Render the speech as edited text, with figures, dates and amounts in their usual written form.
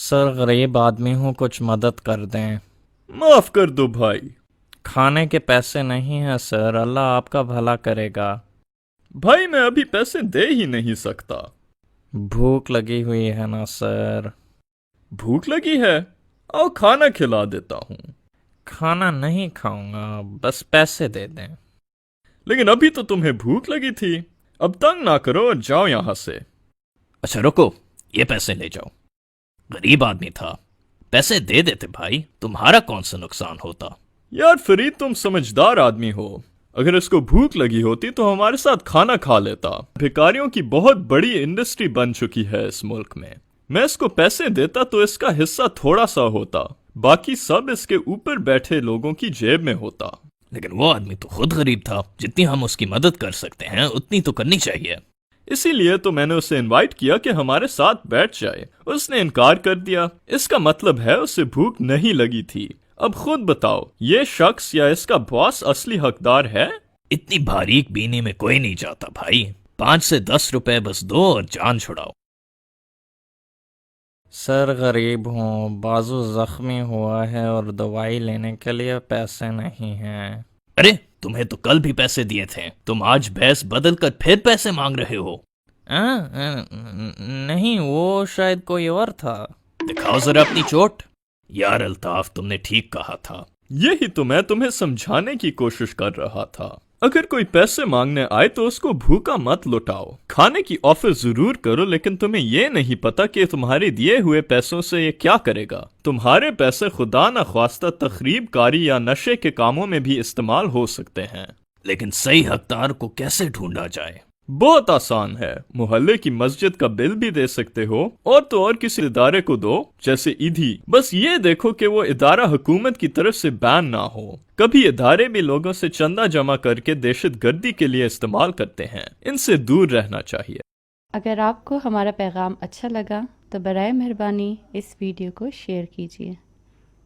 سر غریب آدمی ہوں، کچھ مدد کر دیں۔ معاف کر دو بھائی۔ کھانے کے پیسے نہیں ہیں سر، اللہ آپ کا بھلا کرے گا۔ بھائی میں ابھی پیسے دے ہی نہیں سکتا۔ بھوک لگی ہوئی ہے نا سر۔ بھوک لگی ہے؟ آؤ کھانا کھلا دیتا ہوں۔ کھانا نہیں کھاؤں گا، بس پیسے دے دیں۔ لیکن ابھی تو تمہیں بھوک لگی تھی، اب تنگ نہ کرو اور جاؤ یہاں سے۔ اچھا رکو، یہ پیسے لے جاؤ۔ غریب آدمی تھا، پیسے دے دیتے بھائی، تمہارا کون سا نقصان ہوتا؟ یار فرید تم سمجھدار آدمی ہو، اگر اس کو بھوک لگی ہوتی تو ہمارے ساتھ کھانا کھا لیتا۔ بھکاریوں کی بہت بڑی انڈسٹری بن چکی ہے اس ملک میں اس کو پیسے دیتا تو اس کا حصہ تھوڑا سا ہوتا، باقی سب اس کے اوپر بیٹھے لوگوں کی جیب میں ہوتا۔ لیکن وہ آدمی تو خود غریب تھا، جتنی ہم اس کی مدد کر سکتے ہیں اتنی تو کرنی چاہیے۔ اسی لیے تو میں نے اسے انوائٹ کیا کہ ہمارے ساتھ بیٹھ جائے، اس نے انکار کر دیا۔ اس کا مطلب ہے اسے بھوک نہیں لگی تھی۔ اب خود بتاؤ، یہ شخص یا اس کا باس اصلی حقدار ہے؟ اتنی باریک بینی میں کوئی نہیں جاتا بھائی، 5 سے 10 روپے بس دو اور جان چھڑاؤ۔ سر غریب ہوں، بازو زخمی ہوا ہے اور دوائی لینے کے لیے پیسے نہیں ہیں۔ ارے تمہیں تو کل بھی پیسے دیے تھے، تم آج بھیس بدل کر پھر پیسے مانگ رہے ہو؟ نہیں، وہ شاید کوئی اور تھا۔ دکھاؤ ذرا اپنی چوٹ۔ یار الطاف، تم نے ٹھیک کہا تھا۔ یہی تو میں تمہیں سمجھانے کی کوشش کر رہا تھا۔ اگر کوئی پیسے مانگنے آئے تو اس کو بھوکا مت لٹاؤ، کھانے کی آفر ضرور کرو، لیکن تمہیں یہ نہیں پتا کہ تمہارے دیے ہوئے پیسوں سے یہ کیا کرے گا۔ تمہارے پیسے خدا نہ خواستہ تخریب کاری یا نشے کے کاموں میں بھی استعمال ہو سکتے ہیں۔ لیکن صحیح حقدار کو کیسے ڈھونڈا جائے؟ بہت آسان ہے، محلے کی مسجد کا بل بھی دے سکتے ہو، اور تو اور کسی ادارے کو دو، جیسے ایدھی۔ بس یہ دیکھو کہ وہ ادارہ حکومت کی طرف سے بین نہ ہو۔ کبھی ادارے بھی لوگوں سے چندہ جمع کر کے دہشت گردی کے لیے استعمال کرتے ہیں، ان سے دور رہنا چاہیے۔ اگر آپ کو ہمارا پیغام اچھا لگا تو برائے مہربانی اس ویڈیو کو شیئر کیجیے۔